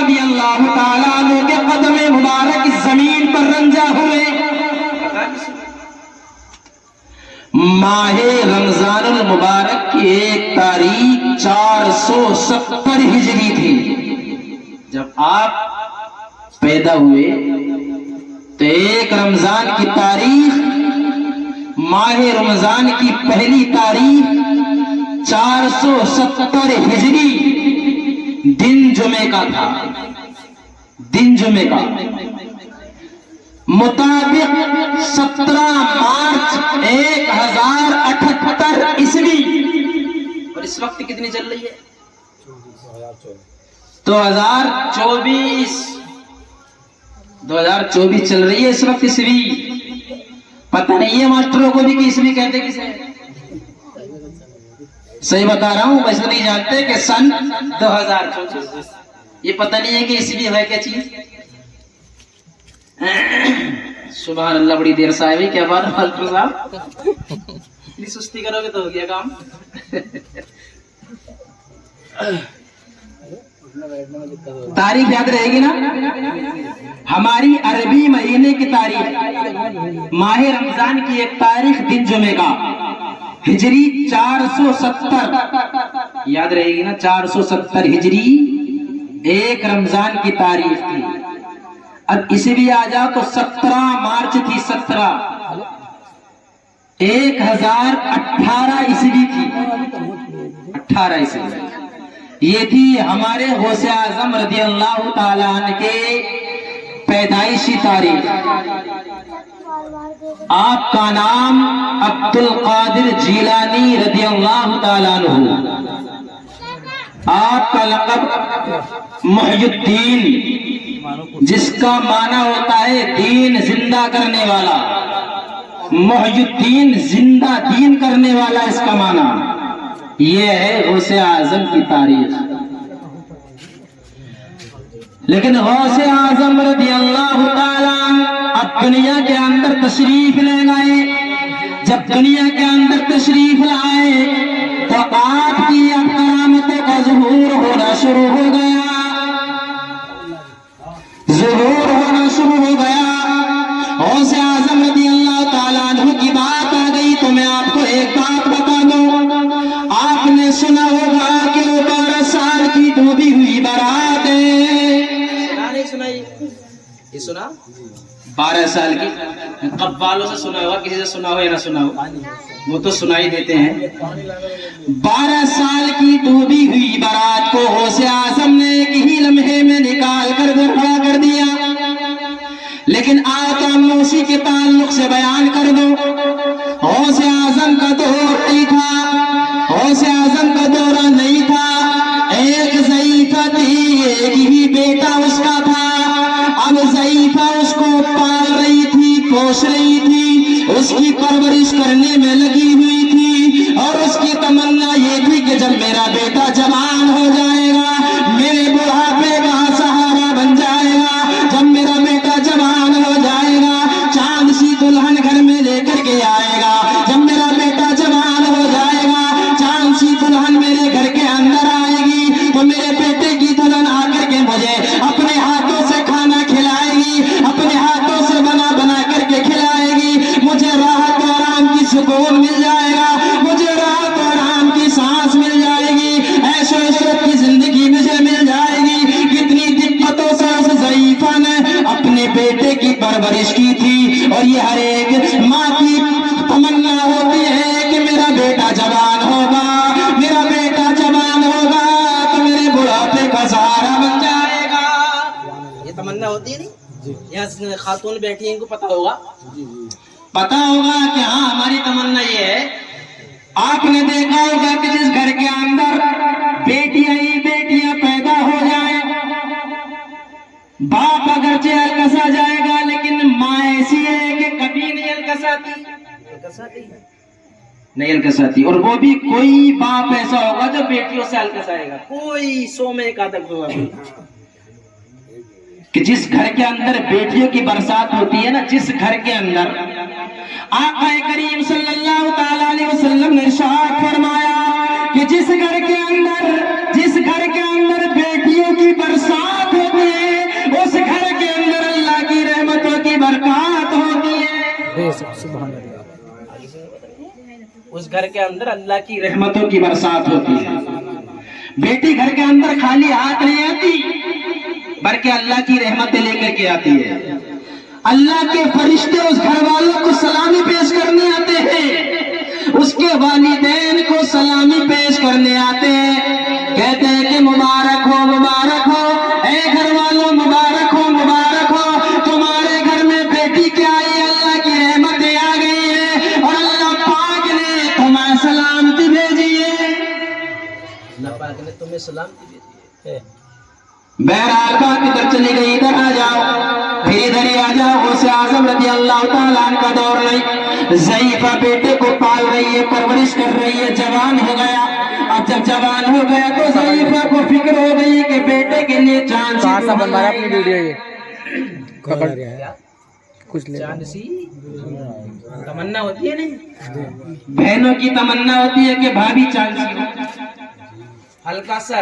रज़ी अल्लाह ताला अन्हु के कदम मुबारक इस जमीन पर रंजा हुए। माहे रमजानुल मुबारक की एक तारीख 470 हिजरी थी। जब आप पैदा हुए तो एक रमजान की तारीख, माहे रमजान की पहली तारीख 470 हिजरी दिन जुमे का था। दिन जुमे का मुताबिक 17 मार्च 1078 ईस्वी। और इस वक्त कितनी चल रही है? 2024 चल रही है इस वक्त ईस्वी। पता नहीं है मास्टरों को भी कि ईस्वी कहते किसे। सही बता रहा हूं, वैसे नहीं जानते कि सन 2024, ये पता नहीं है कि ईस्वी है क्या चीज। सुभान अल्लाह, बड़ी देर से आए भाई। क्या बात फालतू साहब, इतनी सुस्ती करोगे तो हो गया काम। तारीख याद रहेगी ना? हमारी अरबी महीने की तारीख, माहे रमजान की एक तारीख दिन जुमे का, हिजरी 470 याद रहेगी ना? 470 हिजरी एक रमजान की तारीख थी। अब इसे भी आ जाओ तो 17 मार्च थी। 1018 ईस्वी थी। 18 ईस्वी ये थी हमारे गौसे आजम रज़ी अल्लाह ताला अन्हु के पैदाइशी तारीख। आपका नाम अब्दुल कादिर जीलानी रज़ी अल्लाह ताला अन्हु, आपका लक़ब मुहय्यिद्दीन, जिसका माना होता है दीन जिंदा करने वाला। मुहय्यिद्दीन जिंदा दीन करने वाला, इसका माना ये है गौसे आजम की तारीख। लेकिन गौसे आजम रज़ी अल्लाह ताला अब दुनिया के अंदर तशरीफ ले गए। जब दुनिया के अंदर तशरीफ लाए तो आपकी करामतों का ज़ुहूर होना शुरू हो गया। ज़ुहूर होना शुरू हो गया। गौसे आजम रज़ी अल्लाह ताला अन्हु की बात आ गई तो मैं आपको एक बात बता दूं। आपने सुना होगा कि वो 12 साल की डूबी हुई बारात है। नहीं सुनाई? ये सुना? 12 साल की कब्बालों से सुना होगा, किसी से सुना हो या ना सुना हो, वो तो सुनाई देते हैं। 12 साल की डूबी हुई बारात को गौसे आजम ने एक ही लम्हे में निकाल कर खड़ा कर दिया। लेकिन आता मैं उसी के ताल्लुक से बयान कर दूं। गौसे आजम का दौर नहीं था, गौसे आजम का दौरा नहीं था। एक ज़ईफ़ा थी, एक ही बेटा उसका था। अब ज़ईफ़ा उसको पाल रही थी, पोस रही थी, उसकी परवरिश करने में लगी हुई थी। और उसकी तमन्ना ये थी कि जब मेरा बेटा जवान हो जाएगा, मेरे बुढ़ापे का सहारा बन जाएगा। जब मेरा बेटा जवान हो जाएगा, चांद सी दुल्हन घर में लेकर के आएगा। जब मेरा बेटा जवान हो जाएगा, चांद सी दुल्हन मेरे घर के अंदर आएगी तो मेरे बेटे की दुल्हन आकर के मुझे अपने हाथों से खाना खिलाएगी, अपने हाथों से बना बना करके खिलाएगी। मुझे राहत और आराम की सुकून मिल जाएगा, मुझे राहत और आराम की सांस मिल जाएगी, ऐशो इशरत की जिंदगी मुझे मिल जाएगी। कितनी दिक्कतों से उस ज़ईफ़ा ने अपने बेटे की परवरिश की थी। और ये हर एक माँ की तमन्ना होती है कि मेरा बेटा जवान होगा, मेरा बेटा जवान होगा तो मेरे बुढ़ापे का सहारा बन जाएगा। ये तमन्ना होती है नहीं? यहाँ खातून बैठी है, इनको पता होगा, पता होगा कि हाँ हमारी तमन्ना ये है। आपने देखा होगा कि जिस घर के अंदर बेटियां ही बेटियां पैदा हो जाए, बाप अगरचे अलकसा जाएगा लेकिन माँ ऐसी है कि कभी नहीं अलकसाती, नहीं अलकसाती। और वो भी कोई बाप ऐसा होगा जो बेटियों से अलकसाएगा, कोई 100 में एक आदत होगा कि जिस घर के अंदर बेटियों की बरसात होती है ना, जिस घर के अंदर आका करीम सल्लल्लाहु ताला अलैहि वसल्लम ने इरशाद फरमाया कि जिस घर के अंदर बेटियों की बरसात होती उस घर के अंदर अल्लाह की रहमतों की बरसात होती है। बेटी घर के अंदर खाली हाथ नहीं आती, बल्कि अल्लाह की रहमतें लेकर के आती है। अल्लाह के फरिश्ते उस घर वालों को सलामी पेश करने आते हैं, उसके वालिदैन को सलामी पेश करने आते हैं, कहते हैं कि मुबारक हो, मुबारक हो, ऐ घर वालों मुबारक हो, मुबारक हो, तुम्हारे घर में बेटी क्या आई, अल्लाह की रहमतें आ गई है और अल्लाह पाक ने तुम्हें सलामती भेजी है। अल्लाह पाक ने तुम्हें सलामती भेजी है। बहरहाल बात इधर चली गई, इधर आ जाओ, फिर इधर ही आ जाओ। गौसे आजम रज़ी अल्लाह तआला अन्हु का दौर नहीं, ज़ईफा बेटे को पाल रही है, परवरिश कर रही है, जवान हो गया। अब जब जवान हो गया तो ज़ईफा को फिक्र हो गई कि बेटे के लिए जान सी अपनी वीडियो ये कुछ ले चांद सी तमन्ना होती है नहीं, बहनों की तमन्ना होती है कि भाभी चांद सी हो। हल्का सा